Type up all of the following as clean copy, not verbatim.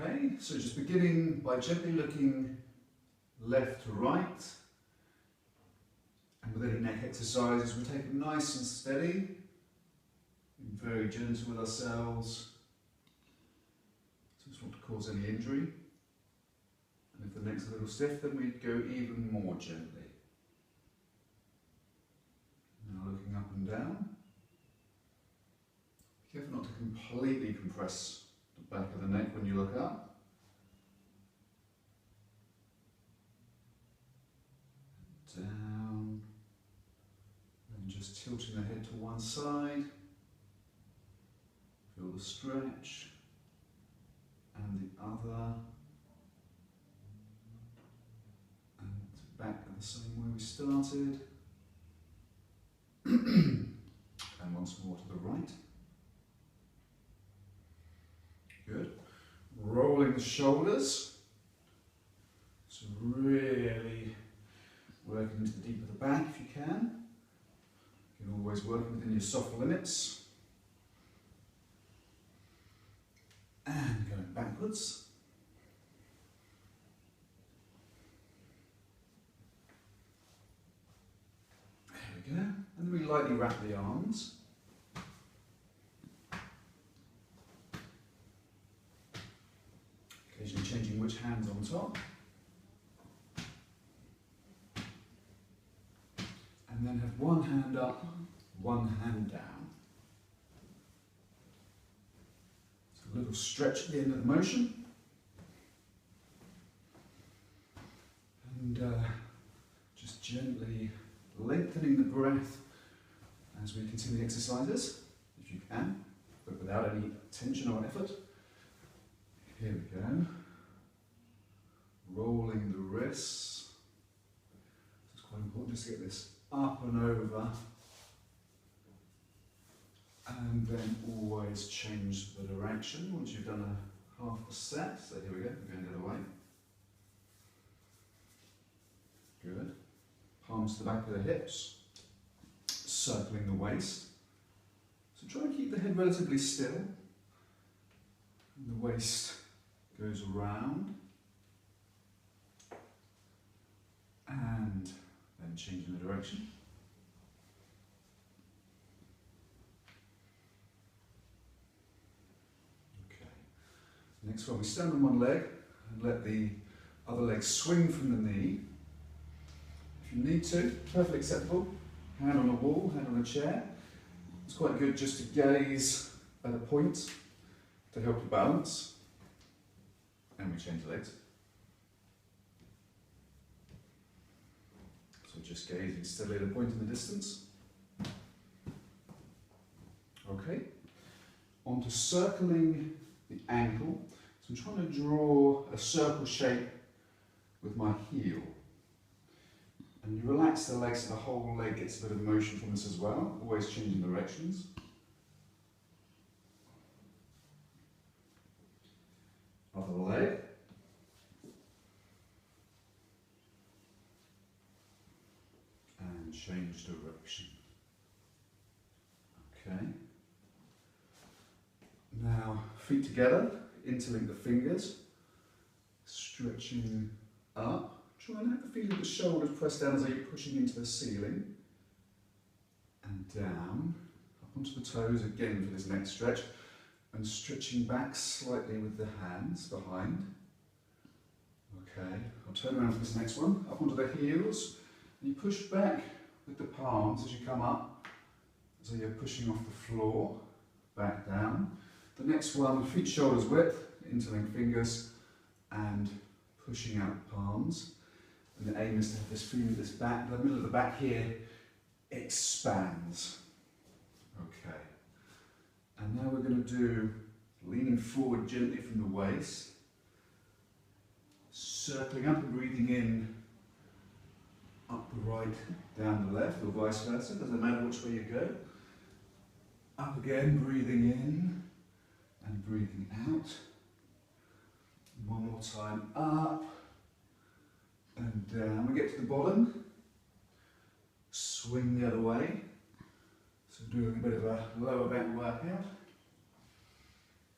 Okay, so just beginning by gently looking left to right, and with any neck exercises we take it nice and steady, being very gentle with ourselves, so as not to cause any injury. And if the neck's a little stiff, then we'd go even more gently. Now looking up and down. Be careful not to completely compress the back of the neck when you look up. Down, and just tilting the head to one side. Feel the stretch, and the other, and back the same way we started, and once more to the right. Good. Rolling the shoulders, so really working into the deep of the back if you can. You can always work within your soft limits. And going backwards. There we go. And then we lightly wrap the arms. Occasionally changing which hand's on top. And then have one hand up, one hand down. So a little stretch at the end of the motion. And just gently lengthening the breath as we continue the exercises, if you can, but without any tension or effort. Here we go. Rolling the wrists. It's quite important just to get this up and over, and then always change the direction once you've done a half a set. So here we go, we're going the other way. Good. Palms to the back of the hips, circling the waist. So try and keep the head relatively still. And the waist goes around, and then changing the direction. Okay. Next one, we stand on one leg and let the other leg swing from the knee. If you need to, perfectly acceptable. Hand on a wall, hand on a chair. It's quite good just to gaze at a point to help you balance. And we change legs. So just gazing steadily at a point in the distance. Okay. On to circling the ankle. So I'm trying to draw a circle shape with my heel. And you relax the legs so the whole leg gets a bit of motion from this as well, always changing directions. Other leg. And change direction. Okay. Now, feet together, interlink the fingers, stretching up. Try and have the feeling of the shoulders pressed down as though you're pushing into the ceiling. And down, up onto the toes again for this next stretch. And stretching back slightly with the hands behind. Okay, I'll turn around for this next one. Up onto the heels. And you push back with the palms as you come up. So you're pushing off the floor. Back down. The next one, feet shoulders width, interlink fingers, and pushing out the palms. And the aim is to have this feeling, this back, the middle of the back here expands. Okay. And now we're going to do leaning forward gently from the waist, circling up and breathing in, up the right, down the left, or vice versa, doesn't matter which way you go. Up again, breathing in and breathing out. One more time, up and down. We get to the bottom, swing the other way. So doing a bit of a lower back workout.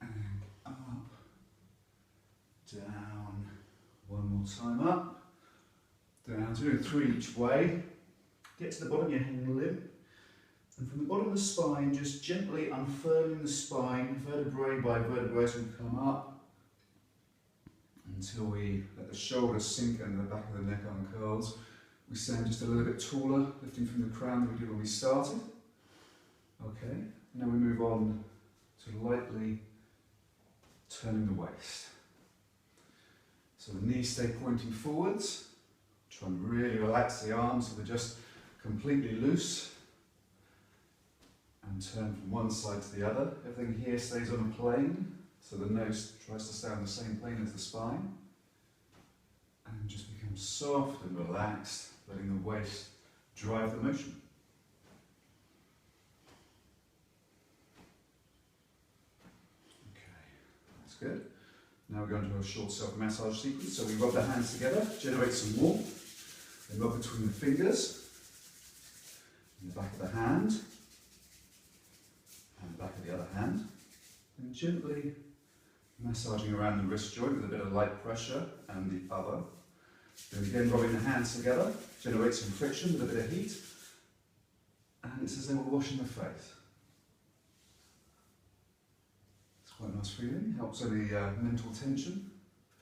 And up down, one more time up, down, so doing 3 each way. Get to the bottom of your hanging limb, and from the bottom of the spine, just gently unfurling the spine, vertebrae by vertebrae, as we come up, until we let the shoulders sink and the back of the neck uncurls. We stand just a little bit taller, lifting from the crown than we did when we started. Okay, now we move on to lightly turning the waist. So the knees stay pointing forwards. Try and really relax the arms so they're just completely loose. And turn from one side to the other. Everything here stays on a plane, so the nose tries to stay on the same plane as the spine. And just become soft and relaxed, letting the waist drive the motion. Good. Now we're going to do a short self-massage sequence. So we rub the hands together, generate some warmth, then rub between the fingers, in the back of the hand, and the back of the other hand, and gently massaging around the wrist joint with a bit of light pressure and the other. Then again rubbing the hands together, generate some friction with a bit of heat, and it's as though we're washing the face. Quite a nice feeling, helps any mental tension.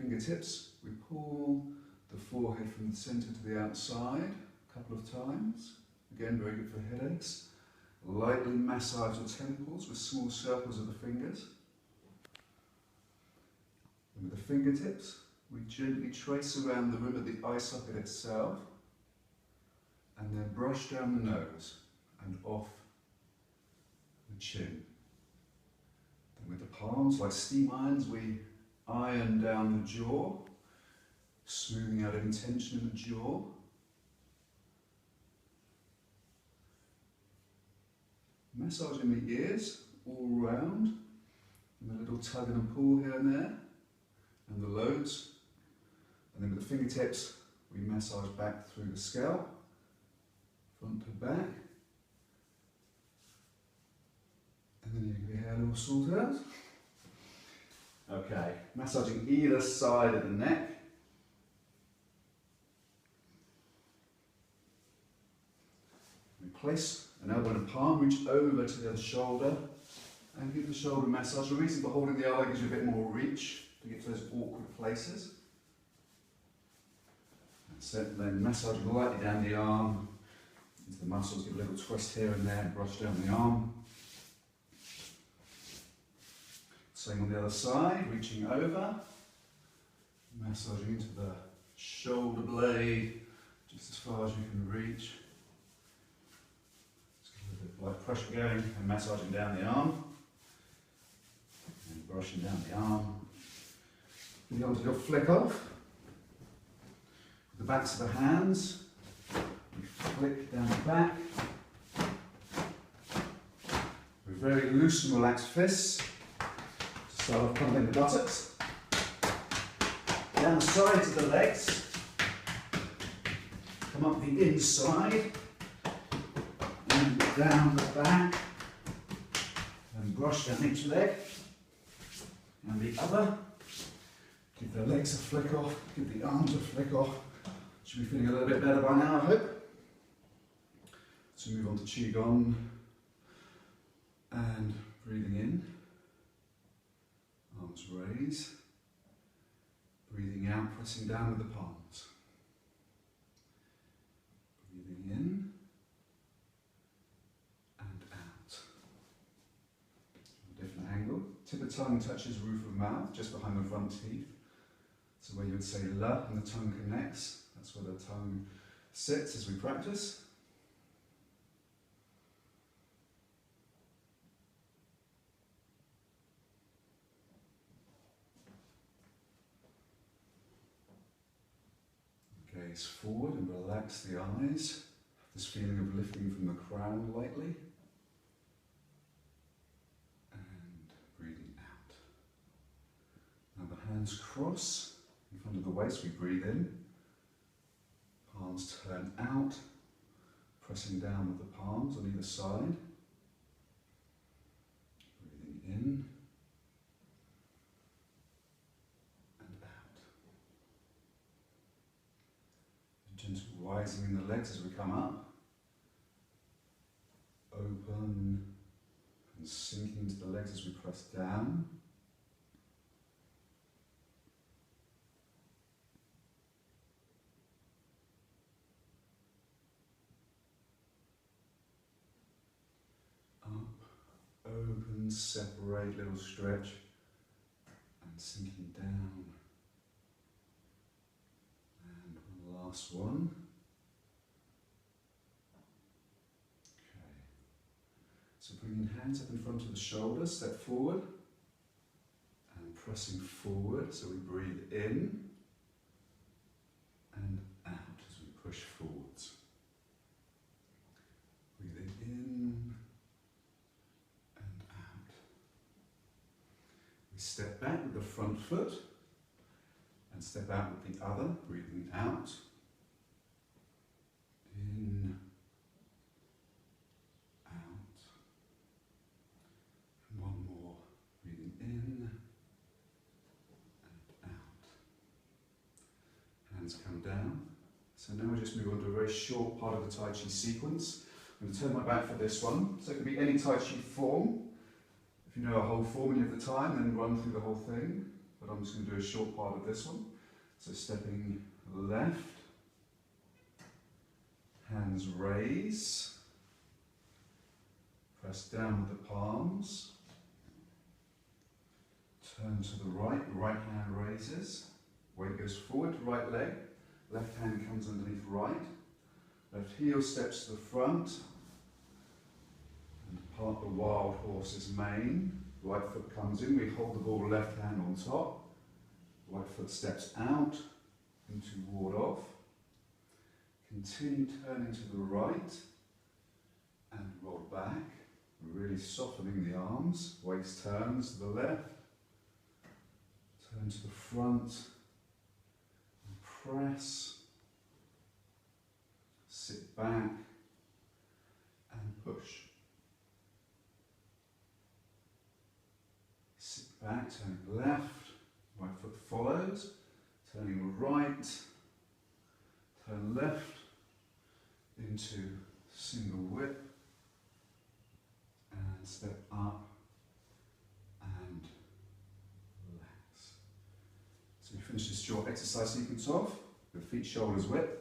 Fingertips, we pull the forehead from the centre to the outside a couple of times. Again, very good for headaches. Lightly massage the temples with small circles of the fingers. And with the fingertips, we gently trace around the rim of the eye socket itself and then brush down the nose and off the chin. With the palms, like steam irons, we iron down the jaw, smoothing out any tension in the jaw. Massaging the ears all round, and a little tug and a pull here and there, and the lobes. And then with the fingertips, we massage back through the scalp, front to back. And then you get your hair all sorted out. Okay, massaging either side of the neck. We place an elbow and a palm, reach over to the other shoulder, and give the shoulder a massage. The reason for holding the elbow gives you a bit more reach to get to those awkward places. That's it, then massaging lightly down the arm, into the muscles, give a little twist here and there, and brush down the arm. Same on the other side, reaching over, massaging into the shoulder blade, just as far as you can reach. Just get a little bit of light pressure going, and massaging down the arm, and brushing down the arm. Moving on to a little flick off. With the backs of the hands, we flick down the back. With very loose and relaxed fists. Start off pummeling the buttocks, down the sides of the legs, come up the inside, and down the back, and brush down each leg, and the other. Give the legs a flick off, give the arms a flick off. Should be feeling a little bit better by now, I hope. So move on to Qigong, and breathing in. Arms raise, breathing out, pressing down with the palms. Breathing in and out. A different angle. Tip of tongue touches roof of mouth, just behind the front teeth. So where you would say la and the tongue connects, that's where the tongue sits as we practice. Gaze forward and relax the eyes. This feeling of lifting from the crown lightly. And breathing out. Now the hands cross in front of the waist. We breathe in. Palms turn out. Pressing down with the palms on either side. Breathing in. And out. Gentle rising in the legs as we come up. Open and sinking into the legs as we press down. Up, open, separate, little stretch, and sinking down. And one last one. So bringing hands up in front of the shoulders, step forward and pressing forward, so we breathe in and out as we push forwards. Breathing in and out. We step back with the front foot and step out with the other, breathing out, in, one more, breathing in and out. Hands come down. So now we just move on to a very short part of the Tai Chi sequence. I'm going to turn my back for this one. So it can be any Tai Chi form. If you know a whole form and you have the time, then run through the whole thing. But I'm just going to do a short part of this one. So stepping left, hands raise, press down with the palms. Turn to the right hand raises, weight goes forward, right leg, left hand comes underneath right, left heel steps to the front, and part the wild horse's mane, right foot comes in, we hold the ball left hand on top, right foot steps out into ward off, continue turning to the right, and roll back, really softening the arms, waist turns to the left, turn to the front, and press, sit back, and push. Sit back, turning left, right foot follows, turning right, turn left, into single whip, and step up, and so we finish this short exercise sequence off with feet shoulders width,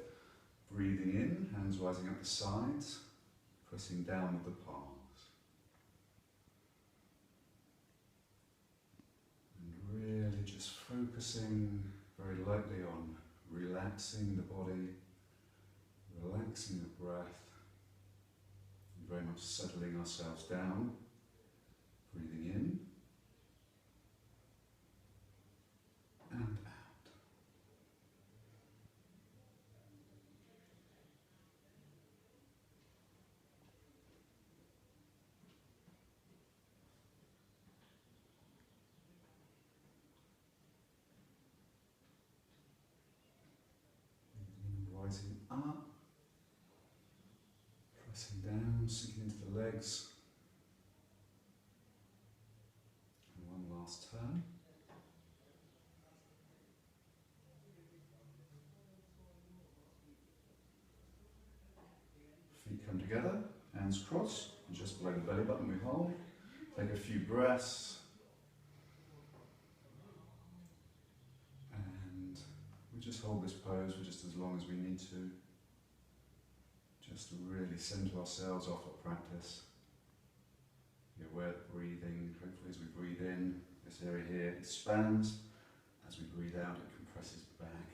breathing in, hands rising up the sides, pressing down with the palms. And really just focusing very lightly on relaxing the body, relaxing the breath, and very much settling ourselves down, breathing in, and out. Rising up, pressing down, sinking into the legs. And one last turn. Feet come together, hands crossed, and just below the belly button we hold. Take a few breaths. And we just hold this pose for just as long as we need to. Just to really centre ourselves off our practice. Be aware of the breathing. Hopefully as we breathe in, this area here expands. As we breathe out, it compresses back.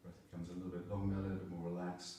Breath becomes a little bit longer, a little bit more relaxed.